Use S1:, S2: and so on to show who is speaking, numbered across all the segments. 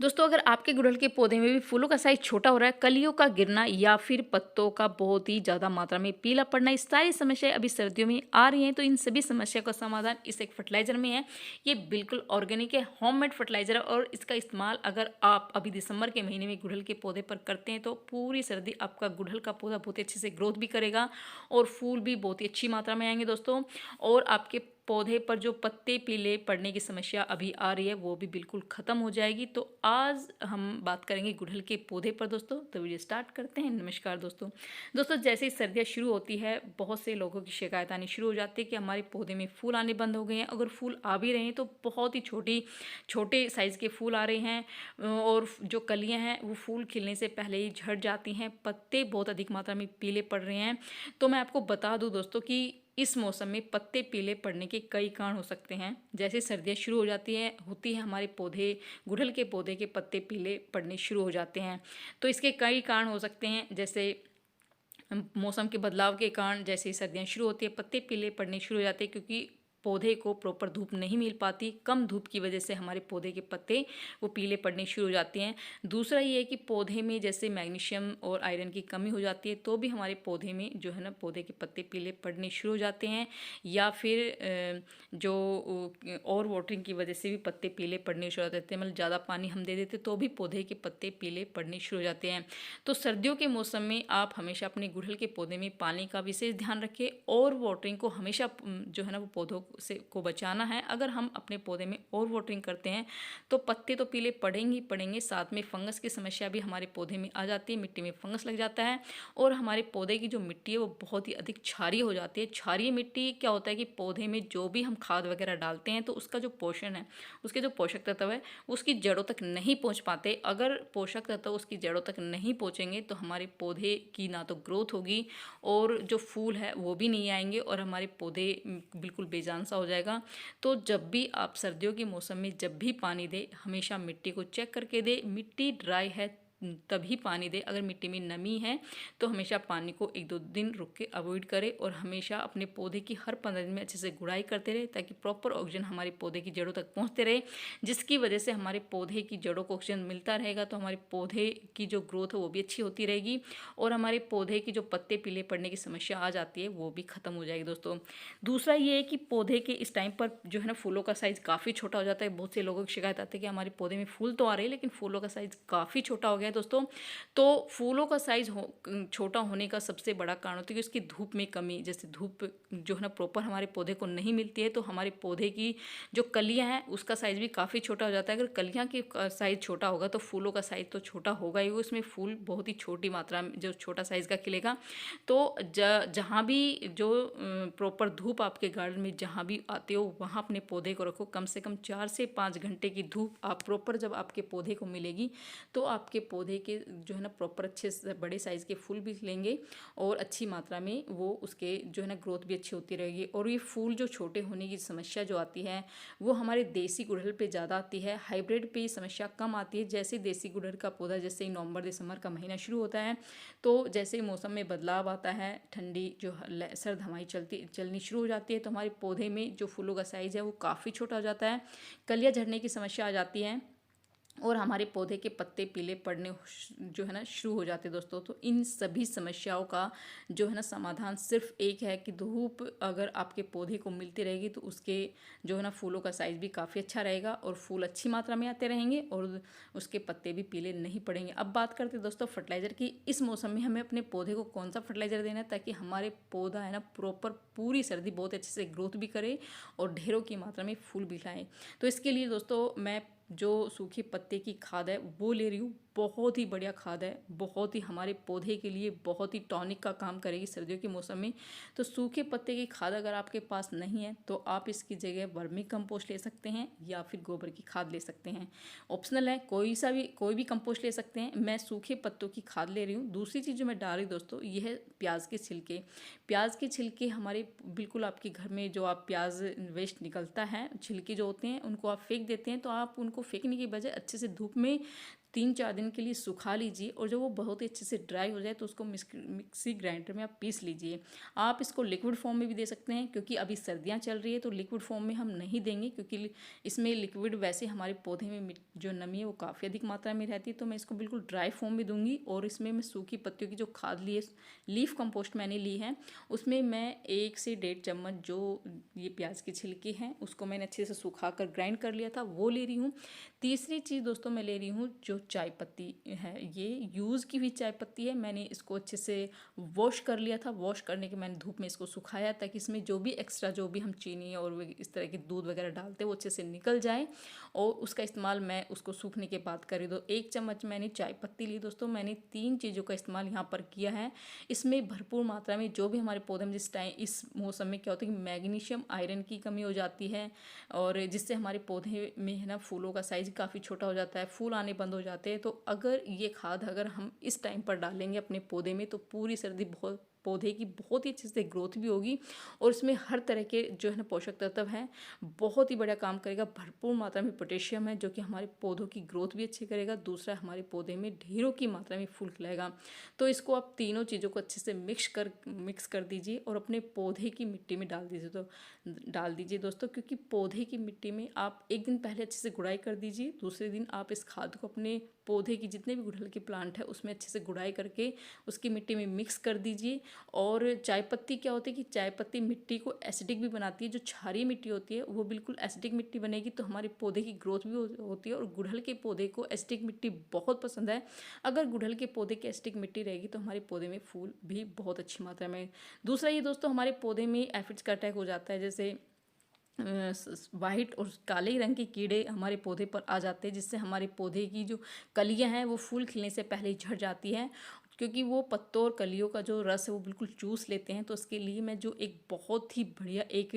S1: दोस्तों, अगर आपके गुड़हल के पौधे में भी फूलों का साइज छोटा हो रहा है, कलियों का गिरना या फिर पत्तों का बहुत ही ज़्यादा मात्रा में पीला पड़ना, ये सारी समस्याएं अभी सर्दियों में आ रही हैं। तो इन सभी समस्या का समाधान इस एक फर्टिलाइज़र में है। ये बिल्कुल ऑर्गेनिक है, होममेड फर्टिलाइज़र है और इसका इस्तेमाल अगर आप अभी दिसंबर के महीने में गुड़हल के पौधे पर करते हैं तो पूरी सर्दी आपका गुड़हल का पौधा बहुत ही अच्छे से ग्रोथ भी करेगा और फूल भी बहुत ही अच्छी मात्रा में आएंगे दोस्तों। और आपके पौधे पर जो पत्ते पीले पड़ने की समस्या अभी आ रही है वो भी बिल्कुल ख़त्म हो जाएगी। तो आज हम बात करेंगे गुड़हल के पौधे पर दोस्तों। तो वीडियो स्टार्ट करते हैं। नमस्कार दोस्तों। दोस्तों, जैसे ही सर्दियाँ शुरू होती है बहुत से लोगों की शिकायत आनी शुरू हो जाती है कि हमारे पौधे में फूल आने बंद हो गए हैं। अगर फूल आ भी रहे हैं तो बहुत ही छोटे साइज़ के फूल आ रहे हैं और जो कलियाँ हैं वो फूल खिलने से पहले ही झड़ जाती हैं। पत्ते बहुत अधिक मात्रा में पीले पड़ रहे हैं। तो मैं आपको बता दूं दोस्तों कि इस मौसम में पत्ते पीले पड़ने के कई कारण हो सकते हैं। जैसे सर्दियाँ शुरू हो जाती हैं होती है हमारे पौधे गुड़हल के पौधे के पत्ते पीले पड़ने शुरू हो जाते हैं। तो इसके कई कारण हो सकते हैं, जैसे मौसम के बदलाव के कारण। जैसे ही सर्दियाँ शुरू होती है पत्ते पीले पड़ने शुरू हो जाते हैं क्योंकि पौधे को प्रॉपर धूप नहीं मिल पाती। कम धूप की वजह से हमारे पौधे के पत्ते वो पीले पड़ने शुरू हो जाते हैं। दूसरा ये है कि पौधे में जैसे मैग्नीशियम और आयरन की कमी हो जाती है तो भी हमारे पौधे में जो है ना पौधे के पत्ते पीले पड़ने शुरू हो जाते हैं। या फिर जो और वाटरिंग की वजह से भी पत्ते पीले पड़ने शुरू हो जाते हैं। मतलब ज़्यादा पानी हम दे देते तो भी पौधे के पत्ते पीले पड़ने शुरू हो जाते हैं। तो सर्दियों के मौसम में आप हमेशा अपने गुड़हल के पौधे में पानी का विशेष ध्यान रखें और वाटरिंग को हमेशा जो है ना वो पौधों से को बचाना है। अगर हम अपने पौधे में और वाटरिंग करते हैं तो पत्ते तो पीले पड़ेंगे ही पड़ेंगे, साथ में फंगस की समस्या भी हमारे पौधे में आ जाती है। मिट्टी में फंगस लग जाता है और हमारे पौधे की जो मिट्टी है वो बहुत ही अधिक क्षारीय हो जाती है। क्षारीय मिट्टी क्या होता है कि पौधे में जो भी हम खाद वगैरह डालते हैं तो उसका जो पोषण है, उसके जो पोषक तत्व है उसकी जड़ों तक नहीं पहुंच पाते। अगर पोषक तत्व उसकी जड़ों तक नहीं पहुंचेंगे तो हमारे पौधे की ना तो ग्रोथ होगी और जो फूल है वो भी नहीं आएंगे और हमारे पौधे बिल्कुल बेजान सा हो जाएगा। तो जब भी आप सर्दियों के मौसम में जब भी पानी दें हमेशा मिट्टी को चेक करके दें। मिट्टी ड्राई है तभी पानी दें। अगर मिट्टी में नमी है तो हमेशा पानी को 1-2 दिन रुक के अवॉइड करें और हमेशा अपने पौधे की हर 15 दिन में अच्छे से गुड़ाई करते रहे ताकि प्रॉपर ऑक्सीजन हमारे पौधे की जड़ों तक पहुंचते रहे, जिसकी वजह से हमारे पौधे की जड़ों को ऑक्सीजन मिलता रहेगा तो हमारे पौधे की जो ग्रोथ है वो भी अच्छी होती रहेगी और हमारे पौधे की जो पत्ते पीले पड़ने की समस्या आ जाती है वो भी खत्म हो जाएगी दोस्तों। दूसरा ये है कि पौधे के इस टाइम पर जो है ना फूलों का साइज़ काफ़ी छोटा हो जाता है। बहुत से लोगों की शिकायत आती है कि हमारे पौधे में फूल तो आ रहे हैं लेकिन फूलों का साइज़ काफ़ी छोटा हो गया है दोस्तों। तो फूलों का साइज़ छोटा होने का सबसे बड़ा कारण होता है कि उसकी धूप में कमी। जैसे धूप जो है ना प्रॉपर हमारे पौधे को नहीं मिलती है तो हमारे पौधे की जो कलियां हैं उसका साइज़ भी काफ़ी छोटा हो जाता है। अगर कलियां की साइज़ छोटा होगा तो फूलों का साइज़ तो छोटा होगा ही, उसमें फूल बहुत ही छोटी मात्रा में जो छोटा साइज़ का खिलेगा। तो जहाँ भी जो प्रॉपर धूप आपके गार्डन में जहाँ भी आते हो वहाँ अपने पौधे को रखो। कम से कम 4 से 5 घंटे की धूप आप प्रॉपर जब आपके पौधे को मिलेगी तो आपके पौधे के जो है ना प्रॉपर अच्छे से बड़े साइज़ के फूल भी खिलेंगे और अच्छी मात्रा में वो उसके जो है ना ग्रोथ भी अच्छी होती रहेगी। और ये फूल जो छोटे होने की समस्या जो आती है वो हमारे देसी गुड़हल पे ज़्यादा आती है, हाइब्रिड पे ये समस्या कम आती है। जैसे देसी गुड़हल का पौधा जैसे ही नवंबर दिसंबर का महीना शुरू होता है तो जैसे ही मौसम में बदलाव आता है, ठंडी जो सर्द हवाएं चलनी शुरू हो जाती है तो हमारे पौधे में जो फूलों का साइज़ है वो काफ़ी छोटा हो जाता है, कलियाँ झड़ने की समस्या आ जाती है और हमारे पौधे के पत्ते पीले पड़ने जो है ना शुरू हो जाते हैं दोस्तों। तो इन सभी समस्याओं का जो है ना समाधान सिर्फ एक है कि धूप अगर आपके पौधे को मिलती रहेगी तो उसके जो है ना फूलों का साइज़ भी काफ़ी अच्छा रहेगा और फूल अच्छी मात्रा में आते रहेंगे और उसके पत्ते भी पीले नहीं पड़ेंगे। अब बात करते हैं दोस्तों फर्टिलाइज़र की। इस मौसम में हमें अपने पौधे को कौन सा फर्टिलाइज़र देना है ताकि हमारे पौधा है ना प्रॉपर पूरी सर्दी बहुत अच्छे से ग्रोथ भी करे और ढेरों की मात्रा में फूल भी लाए। तो इसके लिए दोस्तों मैं जो सूखे पत्ते की खाद है वो ले रही हूँ। बहुत ही बढ़िया खाद है, बहुत ही हमारे पौधे के लिए बहुत ही टॉनिक का काम करेगी सर्दियों के मौसम में। तो सूखे पत्ते की खाद अगर आपके पास नहीं है तो आप इसकी जगह वर्मी कंपोस्ट ले सकते हैं या फिर गोबर की खाद ले सकते हैं। ऑप्शनल है, कोई भी कंपोस्ट ले सकते हैं। मैं सूखे पत्तों की खाद ले रही हूँ। दूसरी चीज़ जो मैं डाल रही हूँ दोस्तों ये है प्याज के छिलके। प्याज के छिलके हमारे बिल्कुल आपके घर में जो आप प्याज वेस्ट निकलता है छिलके जो होते हैं उनको आप फेंक देते हैं तो आप उनको फेंकने की बजाय अच्छे से धूप में 3-4 दिन के लिए सुखा लीजिए और जब वो बहुत ही अच्छे से ड्राई हो जाए तो उसको मिक्सी ग्राइंडर में आप पीस लीजिए। आप इसको लिक्विड फॉर्म में भी दे सकते हैं, क्योंकि अभी सर्दियाँ चल रही है तो लिक्विड फॉर्म में हम नहीं देंगे, क्योंकि इसमें लिक्विड वैसे हमारे पौधे में जो नमी है वो काफ़ी अधिक मात्रा में रहती है। तो मैं इसको बिल्कुल ड्राई फॉर्म में दूंगी और इसमें मैं सूखी पत्तियों की जो खाद ली है, लीफ कंपोस्ट मैंने ली है, उसमें मैं 1 से 1.5 चम्मच जो ये प्याज की छिलकी हैं उसको मैंने अच्छे से सुखा कर ग्राइंड कर लिया था, वो ले रही हूँ। तीसरी चीज़ दोस्तों मैं ले रही हूँ जो चाय पत्ती है, ये यूज़ की हुई चाय पत्ती है। मैंने इसको अच्छे से वॉश कर लिया था। वॉश करने के मैंने धूप में इसको सुखाया ताकि इसमें जो भी एक्स्ट्रा जो भी हम चीनी और इस तरह के दूध वगैरह डालते हैं वो अच्छे से निकल जाए, और उसका इस्तेमाल मैं उसको सूखने के बाद करी। दो 1 चम्मच मैंने चाय पत्ती ली दोस्तों। मैंने 3 चीज़ों का इस्तेमाल यहाँ पर किया है। इसमें भरपूर मात्रा में जो भी हमारे पौधे में जिस टाइम इस मौसम में क्या होता है कि मैग्नीशियम आयरन की कमी हो जाती है, और जिससे हमारे पौधे में है ना फूलों का साइज काफ़ी छोटा हो जाता है, फूल आने बंद हो जाते हैं। तो अगर ये खाद अगर हम इस टाइम पर डालेंगे अपने पौधे में तो पूरी सर्दी बहुत पौधे की बहुत ही अच्छे से ग्रोथ भी होगी, और इसमें हर तरह के जो है ना पोषक तत्व हैं, बहुत ही बढ़िया काम करेगा। भरपूर मात्रा में पोटेशियम है जो कि हमारे पौधों की ग्रोथ भी अच्छी करेगा। दूसरा, हमारे पौधे में ढेरों की मात्रा में फूल खिलाएगा। तो इसको आप तीनों चीज़ों को अच्छे से मिक्स कर दीजिए और अपने पौधे की मिट्टी में डाल दीजिए। तो डाल दीजिए दोस्तों, क्योंकि पौधे की मिट्टी में आप 1 दिन पहले अच्छे से गुड़ाई कर दीजिए। दूसरे दिन आप इस खाद को अपने पौधे की जितने भी गुड़हल के प्लांट है उसमें अच्छे से गुड़ाई करके उसकी मिट्टी में मिक्स कर दीजिए। और चाय पत्ती क्या होती है कि चाय पत्ती मिट्टी को एसिडिक भी बनाती है। जो क्षारीय मिट्टी होती है वो बिल्कुल एसिडिक मिट्टी बनेगी तो हमारे पौधे की ग्रोथ भी होती है। और गुड़हल के पौधे को एसिडिक मिट्टी बहुत पसंद है। अगर गुड़हल के पौधे की एसिडिक मिट्टी रहेगी तो हमारे पौधे में फूल भी बहुत अच्छी मात्रा में। दूसरा ये दोस्तों, हमारे पौधे में एफिड्स का अटैक हो जाता है, जैसे वाइट और काले रंग के कीड़े हमारे पौधे पर आ जाते हैं, जिससे हमारे पौधे की जो कलियां हैं वो फूल खिलने से पहले ही झड़ जाती हैं, क्योंकि वो पत्तों और कलियों का जो रस है वो बिल्कुल चूस लेते हैं। तो इसके लिए मैं जो एक बहुत ही बढ़िया एक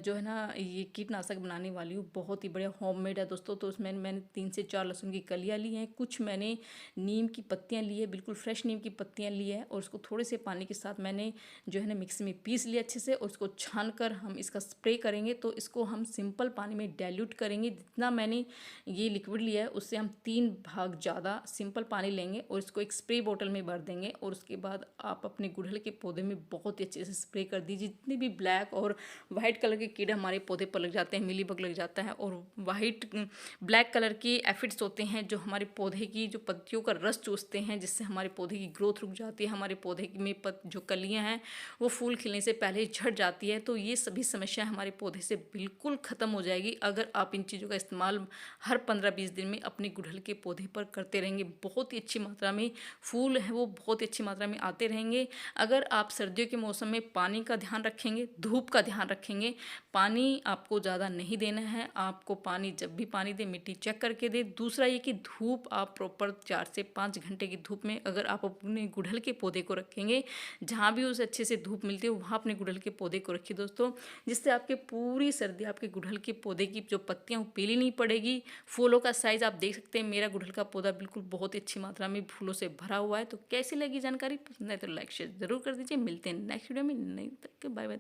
S1: जो है ना ये कीटनाशक बनाने वाली हूँ, बहुत ही बढ़िया होममेड है दोस्तों। तो उसमें मैंने 3 से 4 लहसुन की कलियाँ ली हैं, कुछ मैंने नीम की पत्तियाँ ली है, बिल्कुल फ्रेश नीम की पत्तियाँ ली है, और उसको थोड़े से पानी के साथ मैंने जो है ना मिक्सी में पीस लिया अच्छे से, और उसको छान कर हम इसका स्प्रे करेंगे। तो इसको हम सिंपल पानी में डाइल्यूट करेंगे। जितना मैंने ये लिक्विड लिया है उससे हम 3 भाग ज़्यादा सिंपल पानी लेंगे और इसको एक स्प्रे बोतल में भर देंगे। और उसके बाद आप अपने गुड़हल के पौधे में बहुत ही अच्छे से स्प्रे कर दीजिए। जितने भी ब्लैक और वाइट कलर के कीड़े हमारे पौधे पर लग जाते हैं, मिलीबग लग जाता है, और वाइट ब्लैक कलर के एफिड्स होते हैं जो हमारे पौधे की जो पत्तियों का रस चूसते हैं, जिससे हमारे पौधे की ग्रोथ रुक जाती है, हमारे पौधे में जो कलियाँ हैं वो फूल खिलने से पहले ही झड़ जाती है। तो ये सभी समस्या हमारे पौधे से बिल्कुल ख़त्म हो जाएगी अगर आप इन चीज़ों का इस्तेमाल हर 15-20 दिन में अपने गुड़हल के पौधे पर करते रहेंगे। बहुत ही अच्छी मात्रा में फूल है वो बहुत ही अच्छी मात्रा में आते रहेंगे। अगर आप सर्दियों के मौसम में पानी का ध्यान रखेंगे, धूप का ध्यान रखेंगे, पानी आपको ज़्यादा नहीं देना है। आपको पानी जब भी पानी दे मिट्टी चेक करके दे। दूसरा ये कि धूप आप प्रॉपर 4 से 5 घंटे की धूप में अगर आप अपने गुड़हल के पौधे को रखेंगे, जहाँ भी उसे अच्छे से धूप मिलती है वहाँ अपने गुड़हल के पौधे को रखिए दोस्तों, जिससे आपके पूरी सर्दी आपके गुड़हल के पौधे की जो पत्तियाँ वो पीली नहीं पड़ेगी। फूलों का साइज़ आप देख सकते हैं, मेरा गुड़हल का पौधा बिल्कुल बहुत ही अच्छी मात्रा में फूलों से भरा हुआ है। तो कैसी लगी जानकारी? पसंद है तो लाइक शेयर जरूर कर दीजिए। मिलते हैं नेक्स्ट वीडियो में, नहीं तक के बाय बाय।